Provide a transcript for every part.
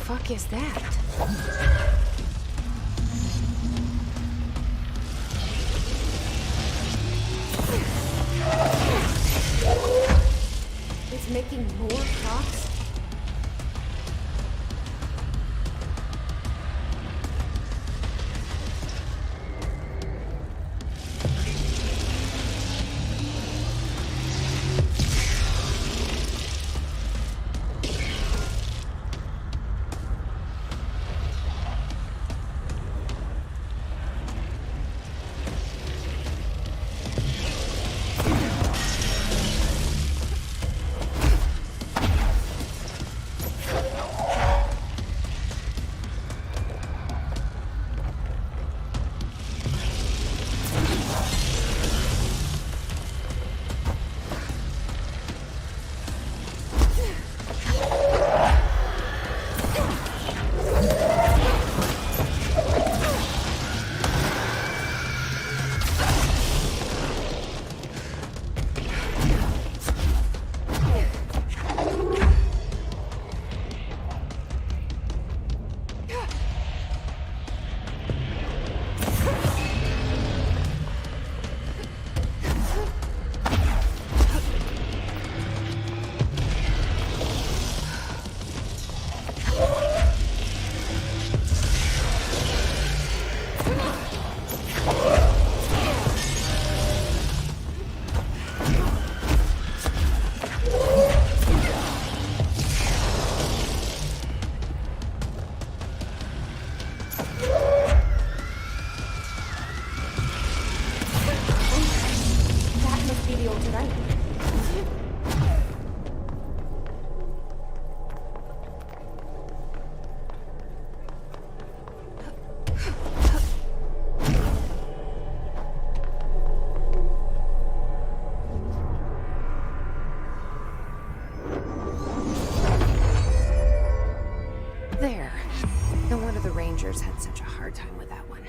fuck is that? It's making more clocks? There. No wonder the Rangers had such a hard time with that one.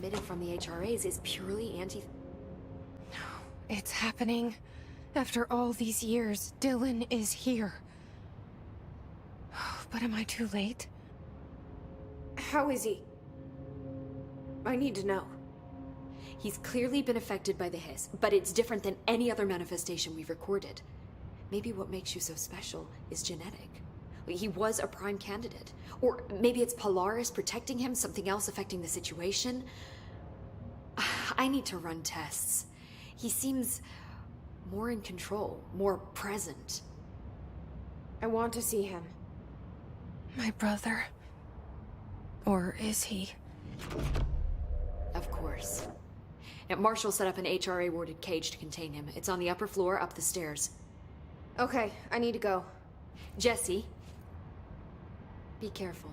emitted from the HRAs is purely It's happening. After all these years, Dylan is here. But am I too late? How is he? I need to know. He's clearly been affected by the hiss, but it's different than any other manifestation we've recorded. Maybe what makes you so special is genetic. He was a prime candidate. Or maybe it's Polaris protecting him, something else affecting the situation. I need to run tests. He seems more in control, more present. I want to see him. My brother. Or is he? Of course. Now, Marshall set up an HRA-warded cage to contain him. It's on the upper floor, up the stairs. Okay, I need to go. Jesse, be careful.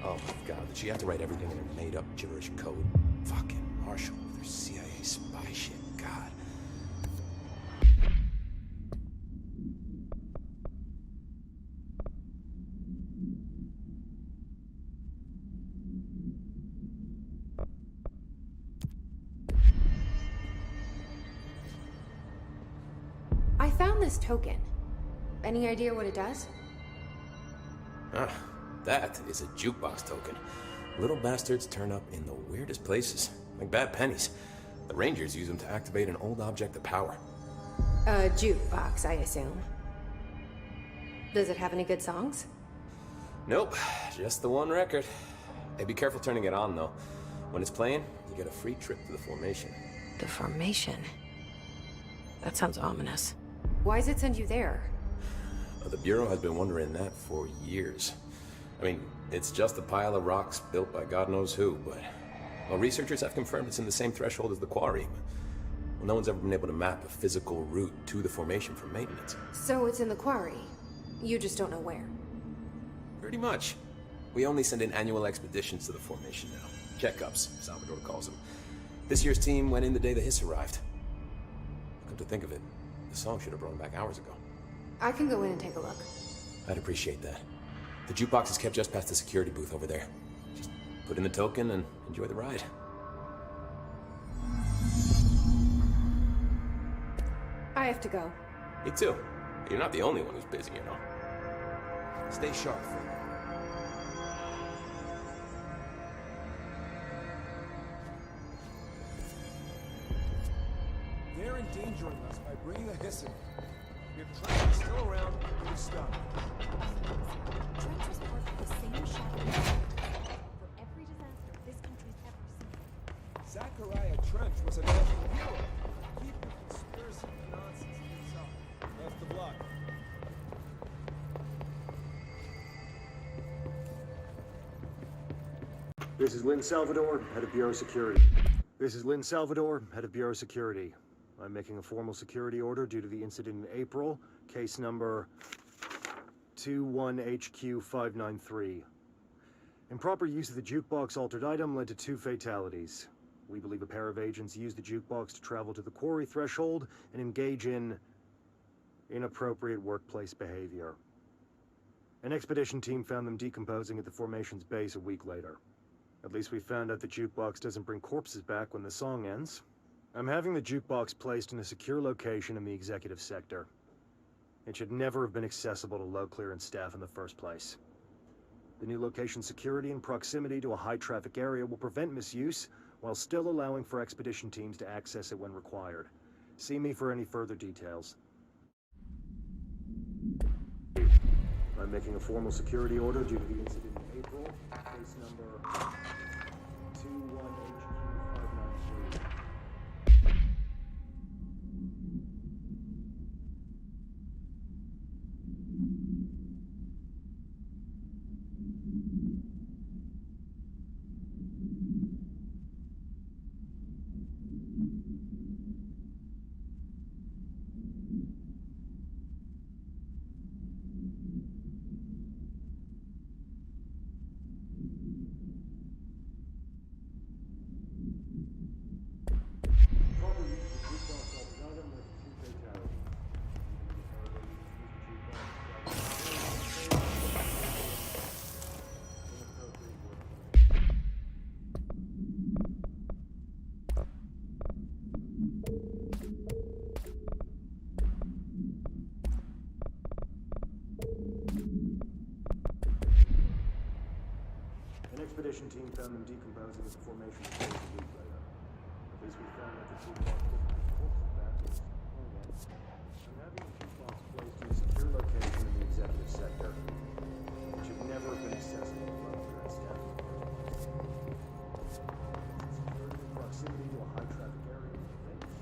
Oh my god, did she have to write everything in a made-up gibberish code? Fucking Marshall with her CIA spy shit, god. I found this token. Any idea what it does? Ah, that is a jukebox token. Little bastards turn up in the weirdest places, like bad pennies. The Rangers use them to activate an old object of power. A jukebox, I assume. Does it have any good songs? Nope, just the one record. Hey, be careful turning it on, though. When it's playing, you get a free trip to the formation. The formation? That sounds ominous. Why does it send you there? The Bureau has been wondering that for years. I mean, it's just a pile of rocks built by God knows who, but... Well, researchers have confirmed it's in the same threshold as the quarry. Well, no one's ever been able to map a physical route to the formation for maintenance. So it's in the quarry. You just don't know where. Pretty much. We only send in annual expeditions to the formation now. Checkups, Salvador calls them. This year's team went in the day the hiss arrived. Come to think of it, the song should have brought him back hours ago. I can go in and take a look. I'd appreciate that. The jukebox is kept just past the security booth over there. Just put in the token and enjoy the ride. I have to go. Me too. You're not the only one who's busy, you know. Stay sharp, friend. They're endangering us by bringing a hiss in. We have Trent still around, and we're stuck. Trent was part of the same shadow for every disaster this country's ever seen. Захaria Trench was a national hero. Keep the conspiracy nonsense inside. Left the block. This is Lynn Salvador, head of Bureau Security. This is Lynn Salvador, head of Bureau Security. I'm making a formal security order due to the incident in April, case number 21HQ593. Improper use of the jukebox altered item led to 2 fatalities. We believe a pair of agents used the jukebox to travel to the quarry threshold and engage in inappropriate workplace behavior. An expedition team found them decomposing at the formation's base a week later. At least we found out the jukebox doesn't bring corpses back when the song ends. I'm having the jukebox placed in a secure location in the executive sector. It should never have been accessible to low clearance staff in the first place. The new location's security and proximity to a high-traffic area will prevent misuse, while still allowing for expedition teams to access it when required. See me for any further details. I'm making a formal security order due to the incident in April, case number 21HQ593. demolition team found them decomposing at the formation of a week later. At least we found that the jukebox couldn't be corpses back in its home end. And having the jukebox placed in a secure location in the executive sector, which had never been accessible from other staff departments. Security in proximity to a high traffic area with events.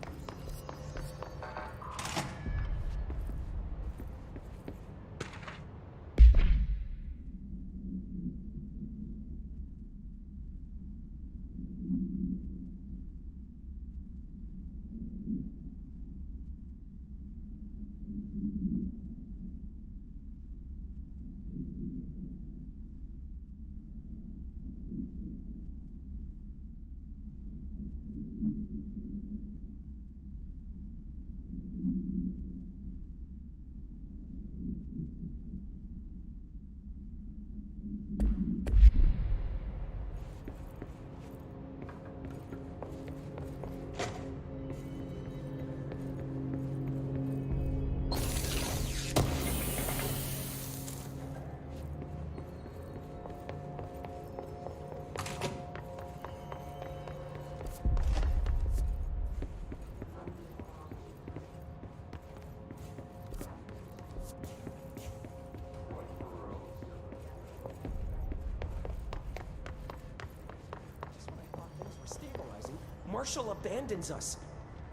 Marshall abandons us.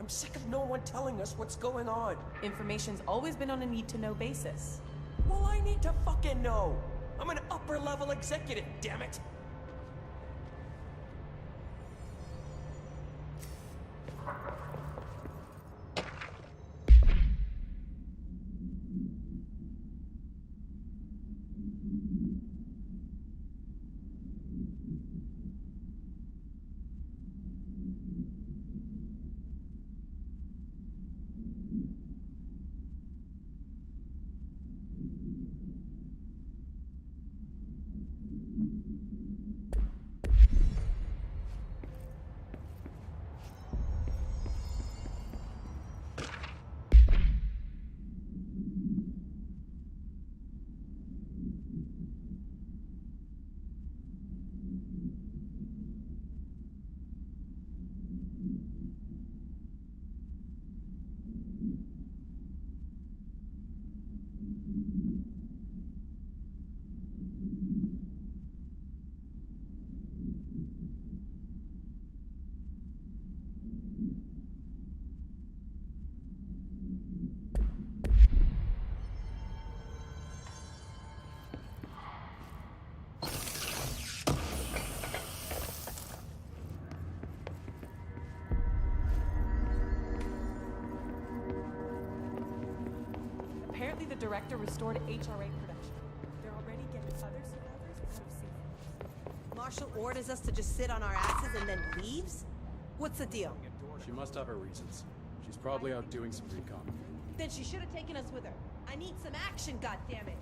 I'm sick of no one telling us what's going on. Information's always been on a need-to-know basis. Well, I need to fucking know. I'm an upper-level executive, damn it. Apparently the director restored HRA production. They're already getting other survivors out of safety. Marshall orders us to just sit on our asses and then leaves? What's the deal? She must have her reasons. She's probably out doing some recon. Then she should have taken us with her. I need some action, goddammit!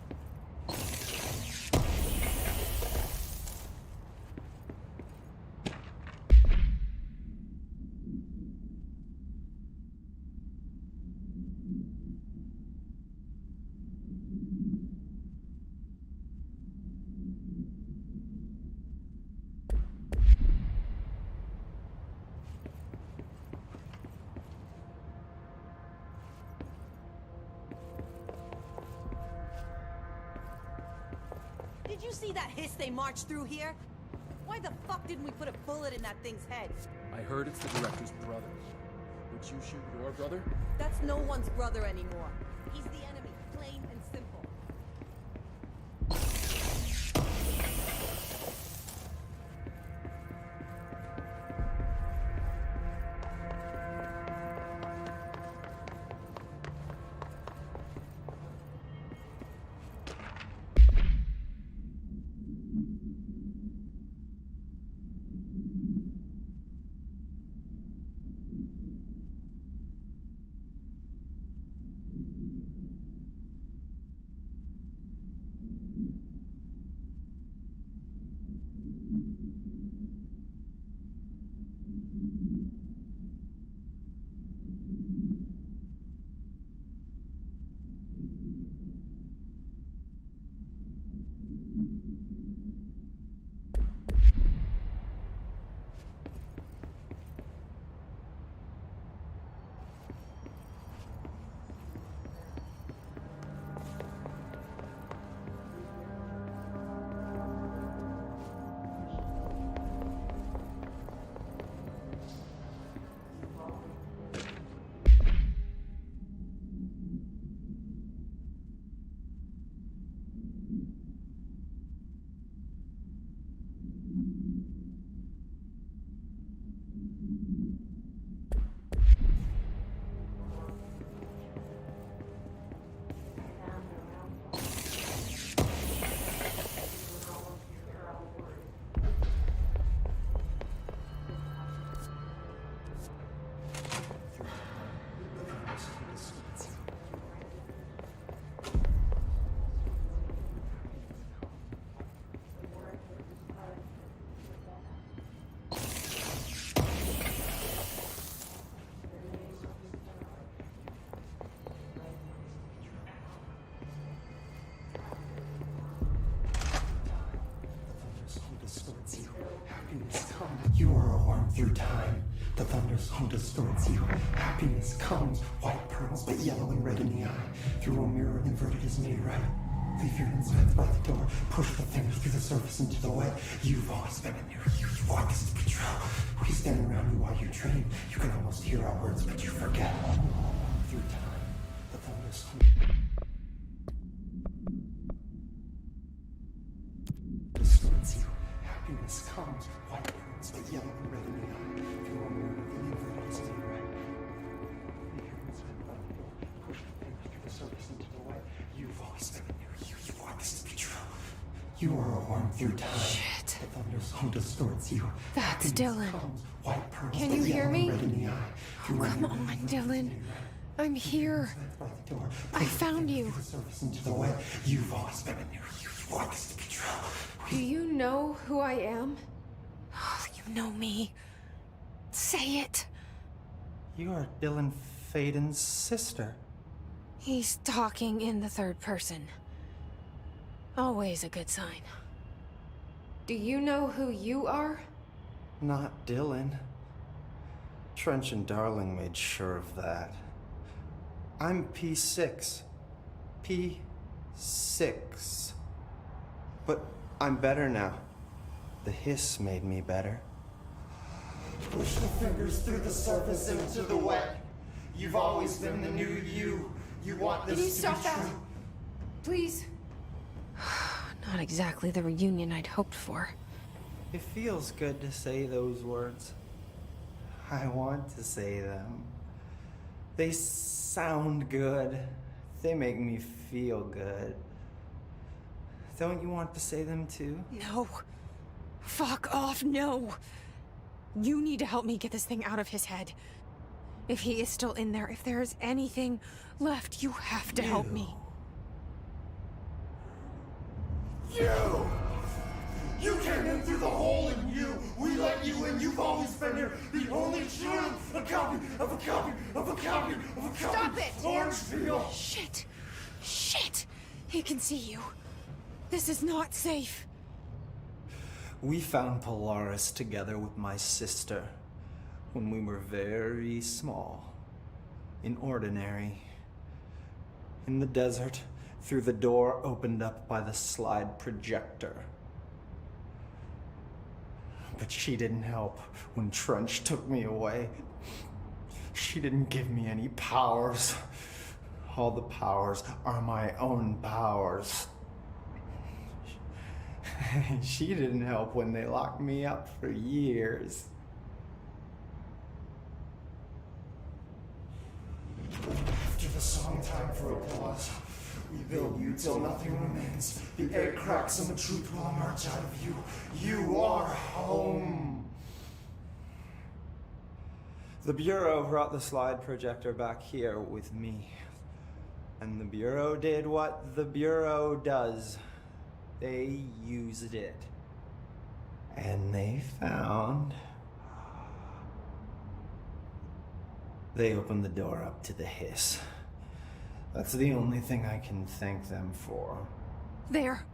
Did you see that hiss they marched through here? Why the fuck didn't we put a bullet in that thing's head? I heard it's the director's brother. Would you shoot your brother? That's no one's brother anymore. He's the enemy, plain and simple. distorts you. Happiness comes, white pearls, but yellow and red in the eye. Through a mirror inverted is made right. Leave your insides by the door. Push the fingers through the surface into the wet. You've always been in there. You walk as patrol. We stand around you while you dream. You can almost hear our words, but you forget. Through time, the thunder's distorts you. Happiness comes, white pearls, but yellow and red in the eye. Through a mirror inverted is made right. Leave your insides by the door. Push the fingers through the surface into the wet. You've always been in there. You are a worm through time. Shit. The thunderstorm distorts you. That's Dylan. White pearls, Can you hear me? red in the eye. Come on, Dylan. I'm here. I found you. Into the wet. You've always been in there. You walk as the patrol. Do you know who I am? Oh, you know me. Say it. You are Dylan Feyden's sister. He's talking in the third person. Always a good sign. Do you know who you are? Not Dylan. Trench and Darling made sure of that. I'm P6. P6. But I'm better now. The hiss made me better. Push the fingers through the surface into the wet. You've always been the new you. You want this Can you to stop be that? true. Please? Not exactly the reunion I'd hoped for. It feels good to say those words. I want to say them. They sound good. They make me feel good. Don't you want to say them too? No. Fuck off, no. You need to help me get this thing out of his head. If he is still in there, if there is anything left, you have to help me. You came in through the hole in you. We let you in. You've always been here. The only truth. A copy of a copy of a copy of a copy. Stop it! Orange peel. Shit. Shit. He can see you. This is not safe. We found Polaris together with my sister when we were very small. In Ordinary. In the desert, through the door opened up by the slide projector. But she didn't help when Trench took me away. She didn't give me any powers. All the powers are my own powers. She didn't help when they locked me up for years. After the song, time for applause. We build you till nothing remains. The air cracks and the truth will emerge out of you. You are home. The Bureau brought the slide projector back here with me. And the Bureau did what the Bureau does. They used it. And they found... They opened the door up to the hiss. That's the only thing I can thank them for. There.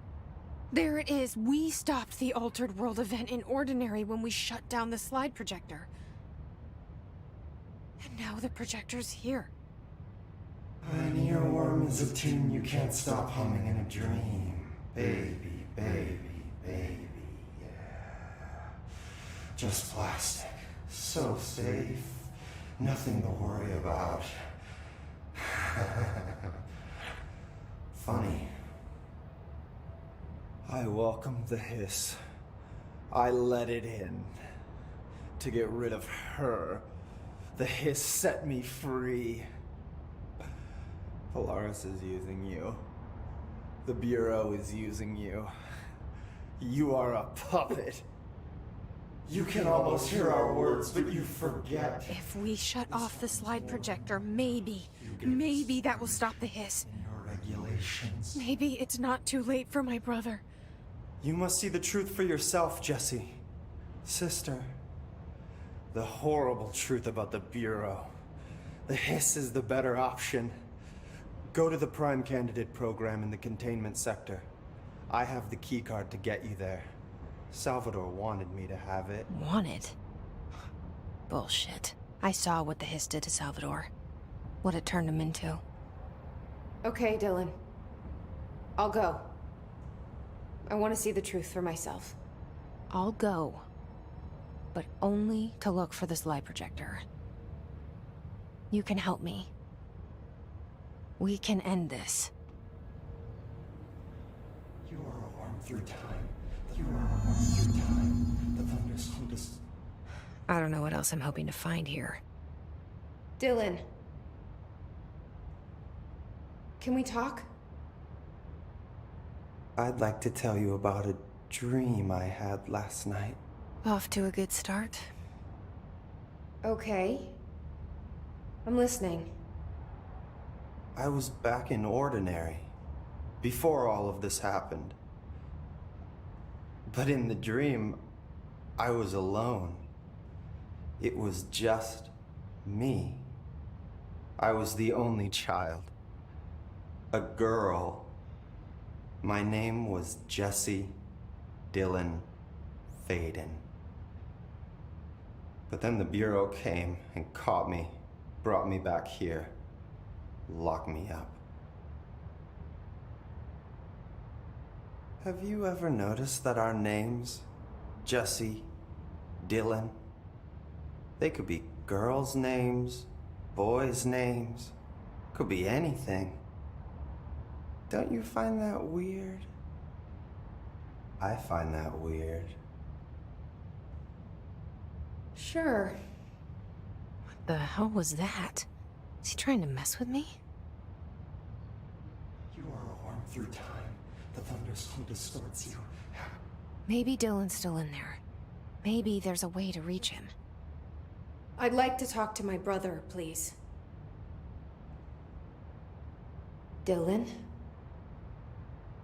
There it is. We stopped the Altered World event in Ordinary when we shut down the slide projector. And now the projector's here. An earworm is a tune you can't stop humming in a dream. Baby, baby, baby, yeah. Just plastic. So safe. Nothing to worry about. Funny. I welcomed the hiss. I let it in. To get rid of her. The hiss set me free. Polaris is using you. The Bureau is using you. You are a puppet. You can almost hear our words, but you forget. If we shut off the slide projector, maybe that will stop the hiss. Your regulations. Maybe it's not too late for my brother. You must see the truth for yourself, Jesse. Sister. The horrible truth about the Bureau. The hiss is the better option. Go to the Prime Candidate program in the containment sector. I have the keycard to get you there. Salvador wanted me to have it. Wanted? Bullshit. I saw what the hiss did to Salvador. What it turned him into. Okay, Dylan. I'll go. I want to see the truth for myself. I'll go. But only to look for this lie projector. You can help me. We can end this. You are a worm through time. You are a worm through time. The thunders come to... I don't know what else I'm hoping to find here. Dylan. Can we talk? I'd like to tell you about a dream I had last night. Off to a good start. Okay. I'm listening. I was back in Ordinary, before all of this happened. But in the dream, I was alone. It was just me. I was the only child. A girl. My name was Jesse Dylan Feyden. But then the Bureau came and caught me, brought me back here, locked me up. Have you ever noticed that our names, Jesse, Dylan, they could be girls' names, boys' names, could be anything. Don't you find that weird? I find that weird. Sure. What the hell was that? Is he trying to mess with me? You are a worm through time. The thunderstorm distorts you. Maybe Dylan's still in there. Maybe there's a way to reach him. I'd like to talk to my brother, please. Dylan?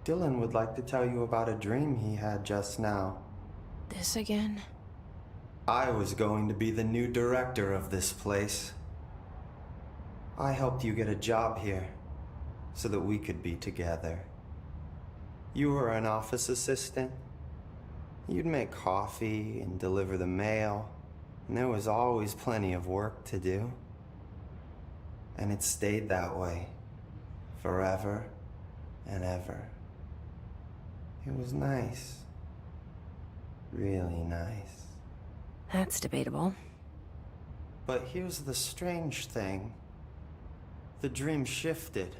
Dylan would like to tell you about a dream he had just now. This again? I was going to be the new director of this place. I helped you get a job here, so that we could be together. You were an office assistant. You'd make coffee and deliver the mail, and there was always plenty of work to do. And it stayed that way, forever and ever. It was nice. Really nice. That's debatable. But here's the strange thing. The dream shifted,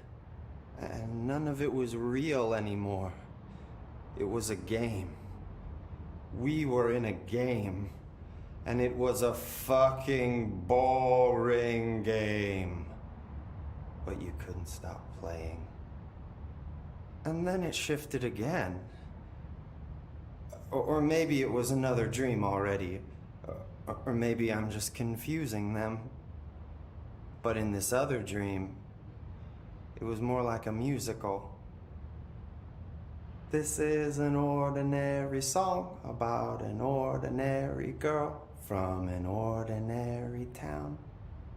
and none of it was real anymore. It was a game. We were in a game, and it was a fucking boring game. But you couldn't stop playing. And then it shifted again. Or maybe it was another dream already. Or maybe I'm just confusing them. But in this other dream, it was more like a musical. This is an ordinary song about an ordinary girl from an ordinary town.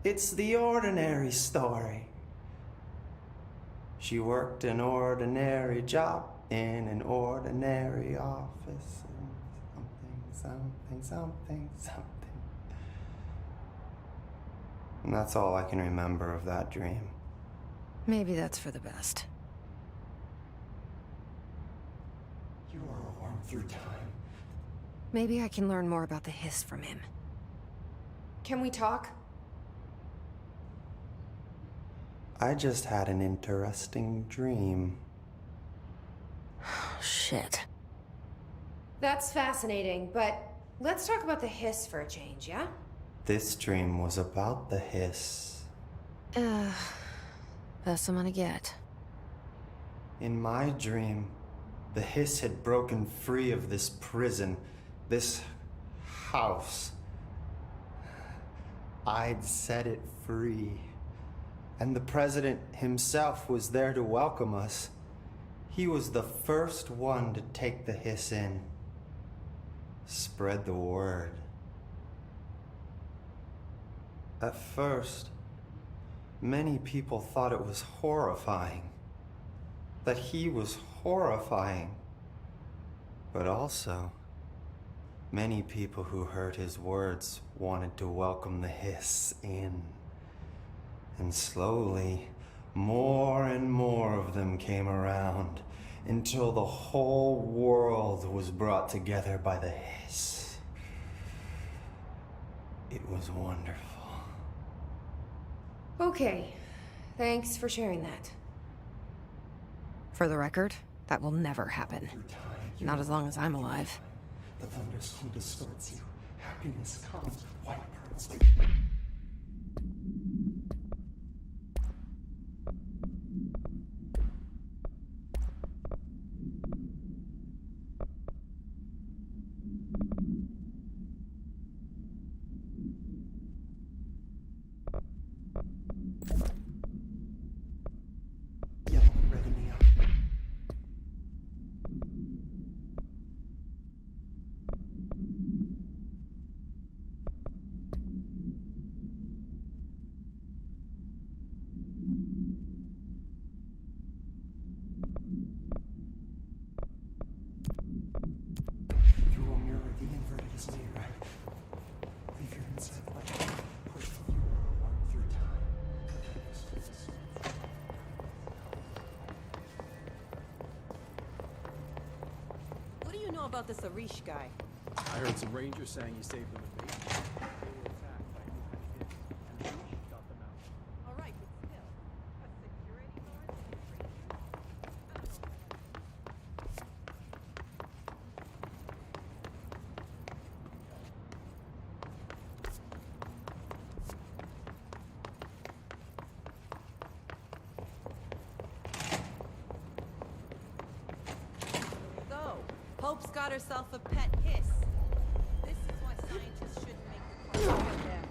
It's the ordinary story. She worked an ordinary job in an ordinary office. Something. And that's all I can remember of that dream. Maybe that's for the best. You are a worm through time. Maybe I can learn more about the hiss from him. Can we talk? I just had an interesting dream. Shit. That's fascinating, but let's talk about the hiss for a change, yeah? This dream was about the hiss. Best I'm gonna get. In my dream, the hiss had broken free of this prison, this house. I'd set it free. And the president himself was there to welcome us. He was the first one to take the hiss in. Spread the word. At first, many people thought it was horrifying. That he was horrifying. But also, Many people who heard his words wanted to welcome the hiss in. And slowly, more and more of them came around until the whole world was brought together by the hiss. It was wonderful. Okay, thanks for sharing that. For the record, that will never happen. Not as long as I'm alive. The thunderstorm distorts you. Happiness comes, white pearls. Yellow and red in the eye. Through a mirror, the inverted is made right. Leave your inside light. Push the mirror walk through time. What do you know about this Arish guy? I heard some rangers saying he saved them a base. They were attacked by new and Arish got them out. All right, but still, a security guard and a ranger. So, Hope's got herself a pet hiss. This is why scientists shouldn't make the call for them.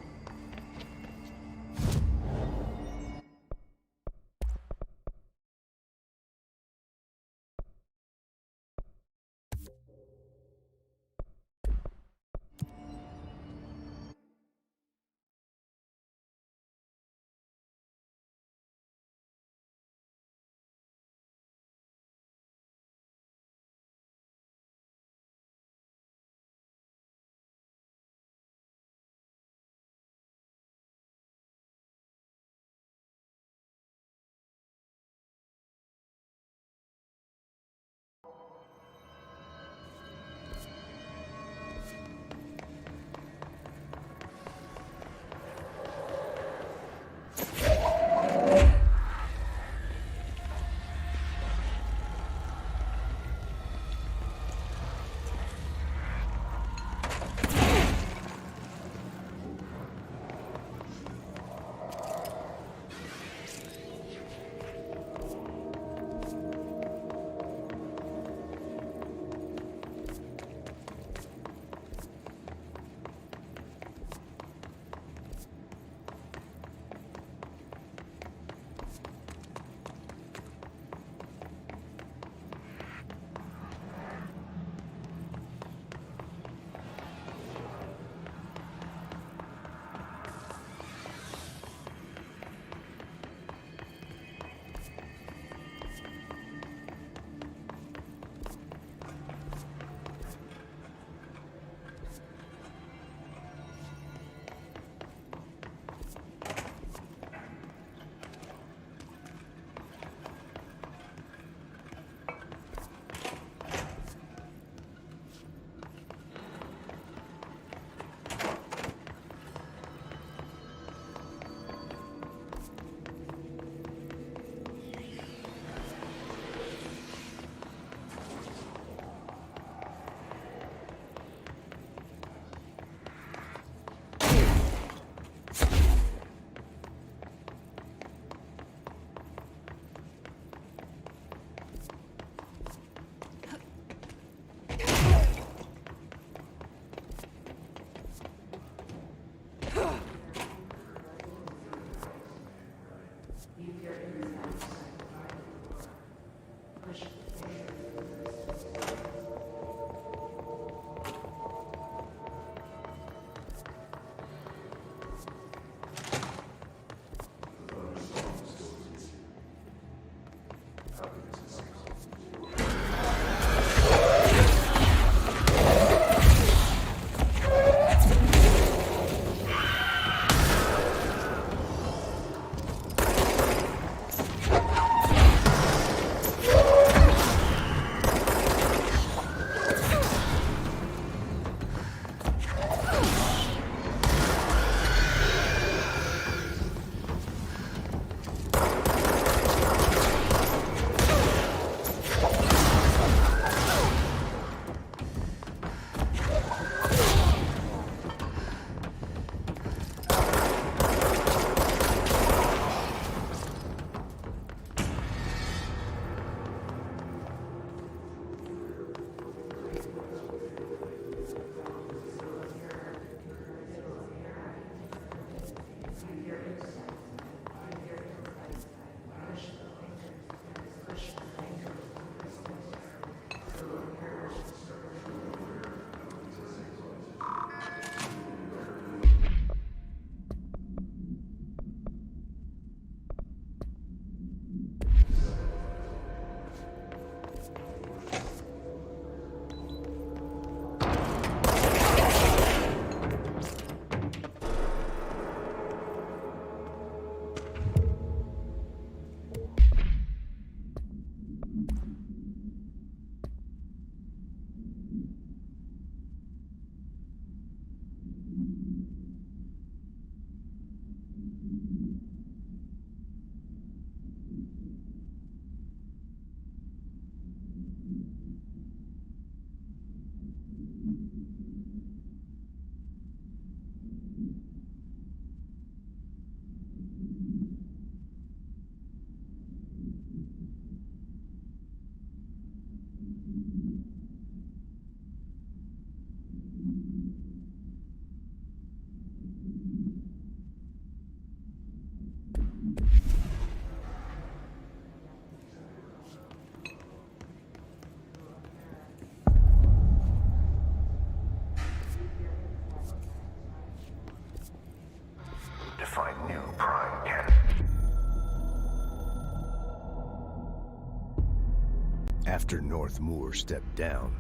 After North Moore stepped down,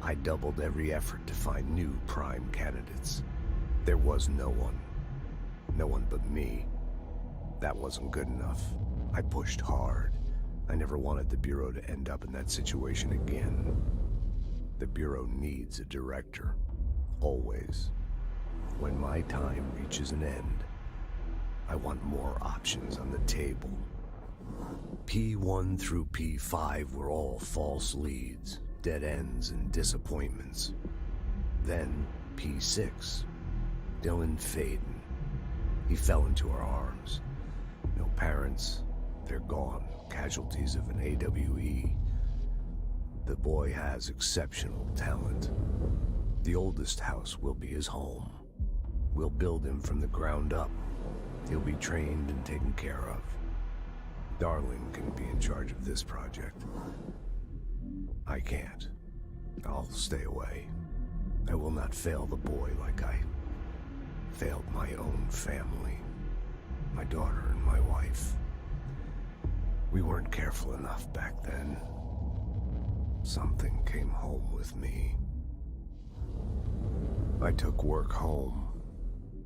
I doubled every effort to find new prime candidates. There was no one. No one but me. That wasn't good enough. I pushed hard. I never wanted the Bureau to end up in that situation again. The Bureau needs a director. Always. When my time reaches an end, I want more options on the table. P1 through P5 were all false leads, dead ends, and disappointments. Then P6, Dylan Fayden. He fell into our arms. No parents, they're gone, casualties of an AWE. The boy has exceptional talent. The oldest house will be his home. We'll build him from the ground up. He'll be trained and taken care of. Darling can be in charge of this project. I can't. I'll stay away. I will not fail the boy like I failed my own family. My daughter and my wife. We weren't careful enough back then. Something came home with me. I took work home.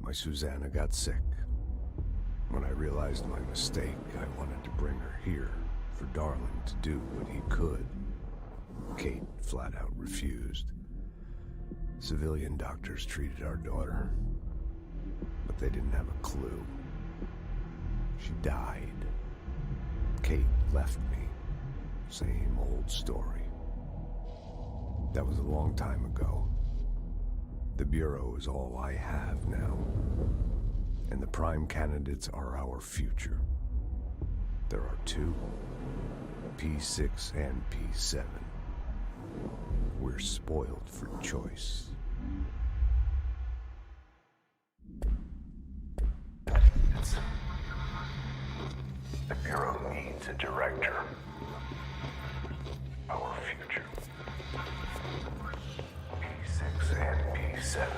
My Susanna got sick. When I realized my mistake, I wanted to bring her here for Darling to do what he could. Kate flat out refused. Civilian doctors treated our daughter, but they didn't have a clue. She died. Kate left me. Same old story. That was a long time ago. The Bureau is all I have now. And the prime candidates are our future. There are two, P6 and P7. We're spoiled for choice. The Bureau needs a director. Our future. P6 and P7.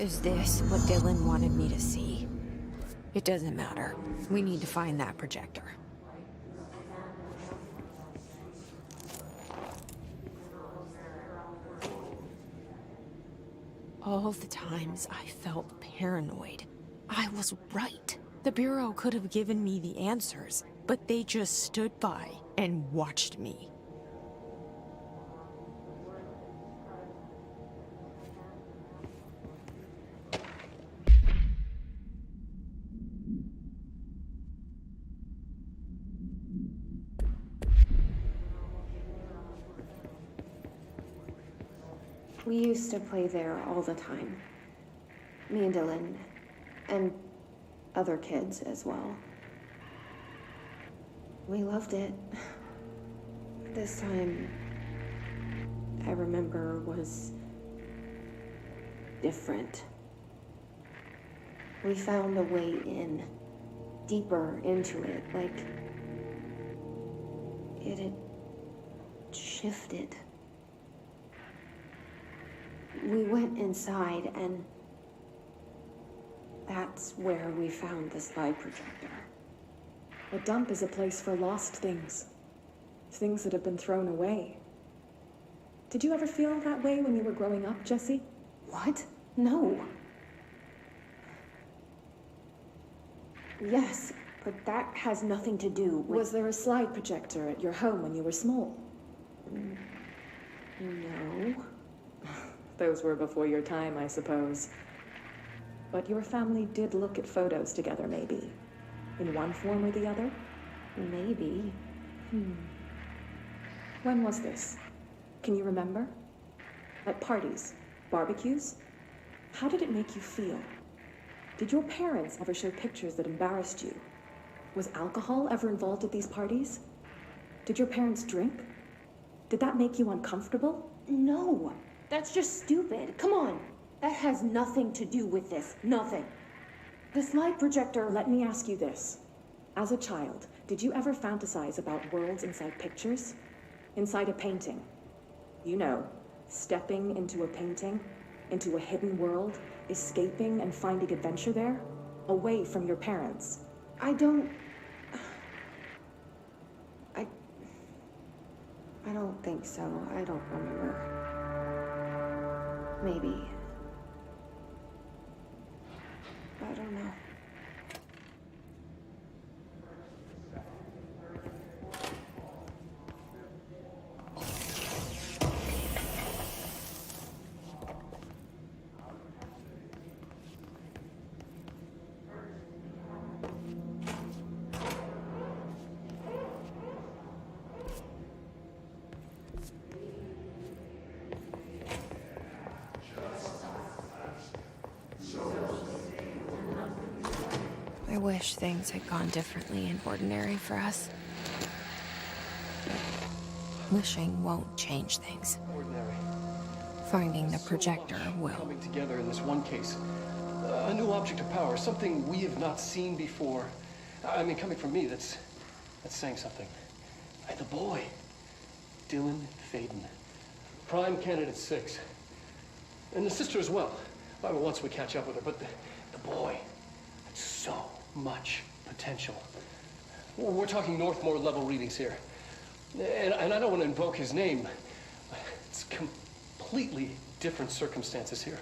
Is this what Dylan wanted me to see? It doesn't matter. We need to find that projector. All the times I felt paranoid, I was right. The Bureau could have given me the answers, but they just stood by and watched me. We used to play there all the time. Me and Dylan, and other kids as well. We loved it. This time, I remember, was different. We found a way in, deeper into it, like it had shifted. We went inside, and that's where we found the slide projector. A dump is a place for lost things. Things that have been thrown away. Did you ever feel that way when you were growing up, Jesse? What? No. Yes, but that has nothing to do with... Was there a slide projector at your home when you were small? No. Those were before your time, I suppose. But your family did look at photos together, maybe. In one form or the other? Maybe. When was this? Can you remember? At parties? Barbecues? How did it make you feel? Did your parents ever show pictures that embarrassed you? Was alcohol ever involved at these parties? Did your parents drink? Did that make you uncomfortable? No. That's just stupid. Come on. That has nothing to do with this. Nothing. The slide projector, let me ask you this. As a child, did you ever fantasize about worlds inside pictures? Inside a painting? You know, stepping into a painting, into a hidden world, escaping and finding adventure there, away from your parents. I don't think so. I don't remember. Maybe. I don't know. I wish things had gone differently in Ordinary for us. Wishing won't change things. Ordinary. Finding the projector will. Coming together in this one case. A new object of power, something we have not seen before. I mean, coming from me, that's saying something. The boy, Dylan Feyden. Prime candidate 6. And the sister as well. Once we catch up with her, but the boy, so much potential. We're talking Northmore level readings here. And I don't want to invoke his name. It's completely different circumstances here.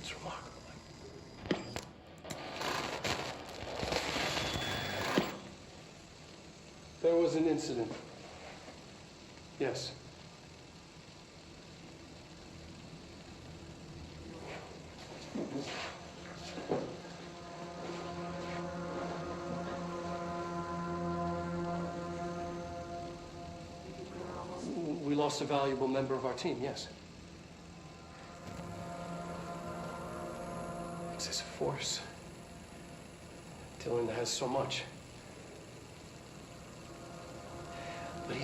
It's remarkable. There was an incident. Yes. We lost a valuable member of our team, yes. Excessive force. Dylan has so much. But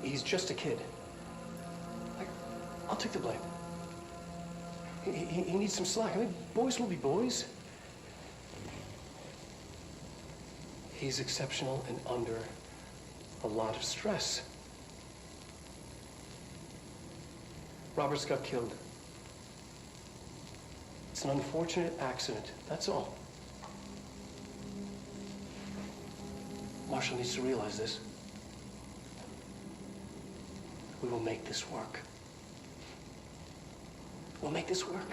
he's just a kid. I'll take the blame. He needs some slack. I mean, boys will be boys. He's exceptional and under a lot of stress. Roberts got killed It's an unfortunate accident, that's all. Marshall needs to realize this. We will make this work. We'll make this work.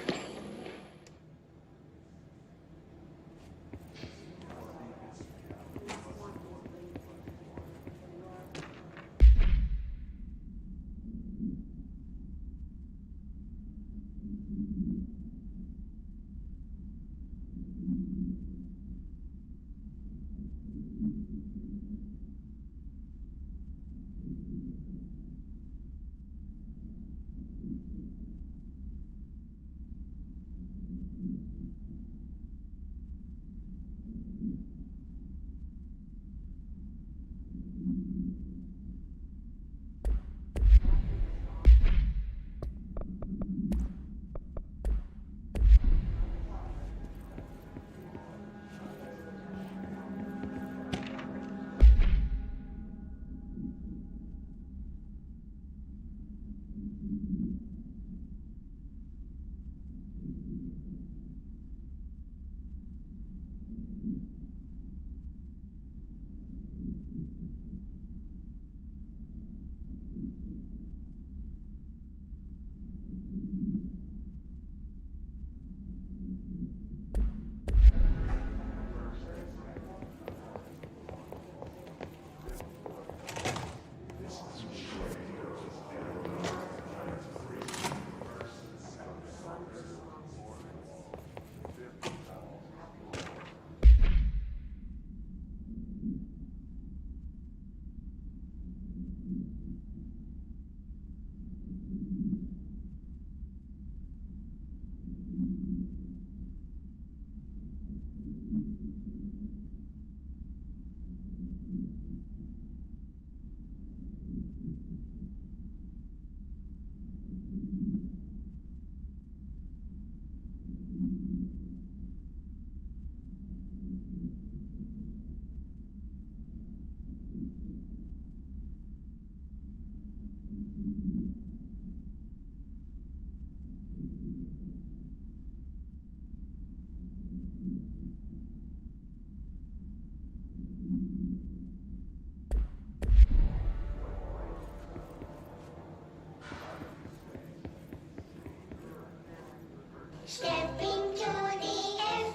Stepping to the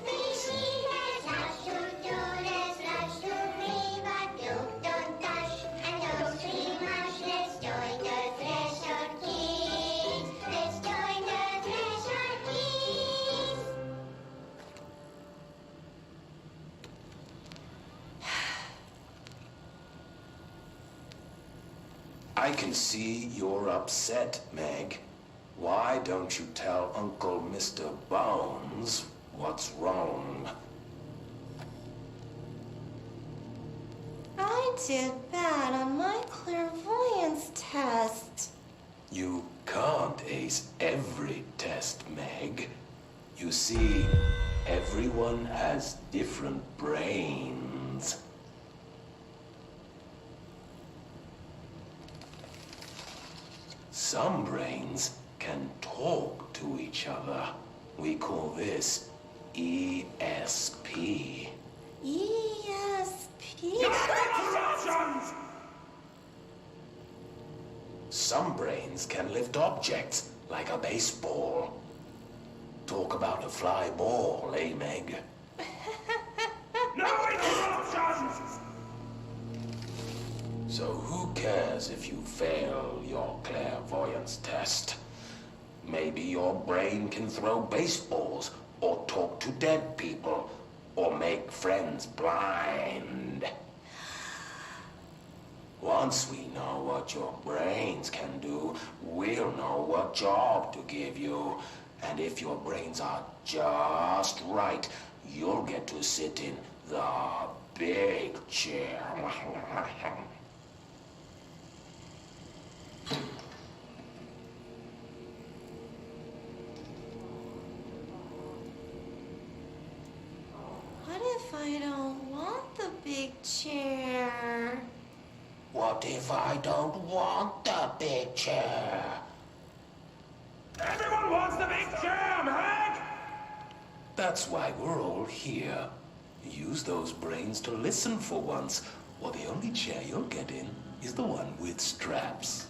FBC, there's lots to do, there's lots to read, but don't touch and don't scream much. Let's join the Threshold Kids. Let's join the Threshold Kids. I can see you're upset, Meg. Why don't you tell Uncle Mr. Bones what's wrong? I did bad on my clairvoyance test. You can't ace every test, Meg. You see, everyone has different brains. Some brains can talk to each other. We call this ESP. ESP? Some brains can lift objects, like a baseball. Talk about a fly ball, eh, Meg? No interruptions! So who cares if you fail your clairvoyance test? Maybe your brain can throw baseballs, or talk to dead people, or make friends blind. Once we know what your brains can do, we'll know what job to give you. And if your brains are just right, you'll get to sit in the big chair. What if I don't want the big chair? What if I don't want the big chair? Everyone wants the big chair, Meg! That's why we're all here. Use those brains to listen for once, or the only chair you'll get in is the one with straps.